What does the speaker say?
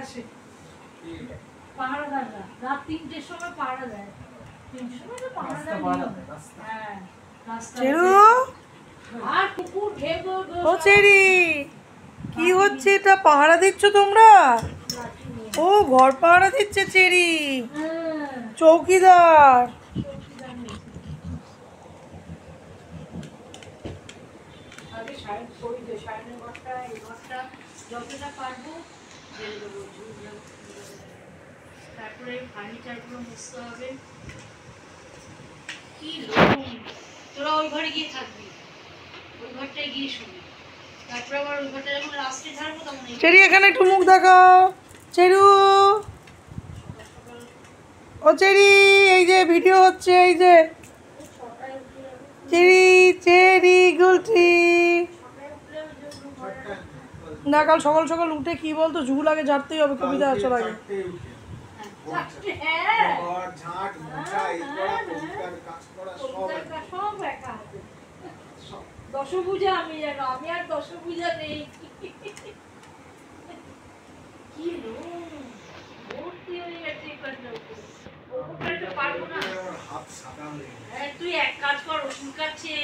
আসে পাহাড়াদাররা রাত 3টের সময় পাহাড়া দেয়। 3টের সময় তো পাহাড়া দেয়। হ্যাঁ রাস্তা আর কুকুর ঘেবো। ও চেরি কি হচ্ছে এটা? পাহারা দিচ্ছ তোমরা? ও ঘর পাহারা দিচ্ছে চেরি, চৌকিদার। আগে সাইড করে দে, সাইডের ঘরটা এই ঘরটা যতটা পারবো ঢেলে দেবো। তারপরে ফার্নিচারগুলো মুছতে হবে। কি লোক, তোরা ওই ঘরে গিয়ে থাকবি, ওই ঘরটায় গিয়ে শুবি। তারপরে আবার ওই ঘরটা যখন রাস্তায় ছাড়বো তখন চেরি এখানে একটু মুখ দেখাও। চেরু, ও চেরি এই যে ভিডিও হচ্ছে, এই যে চেরি চেরি গুলটি না। কাল সকাল সকাল উঠে কি বলতো, ঝুল আগে ঝাড়তেই হবে কবিতা আসার আগে। দশভুজা আমি জানো, আমি আর দশভুজা নেই। কি ভর্তি হয়ে গেছে পারবো না। তুই এক কাজ কর, ওষুধ খাচ্ছে।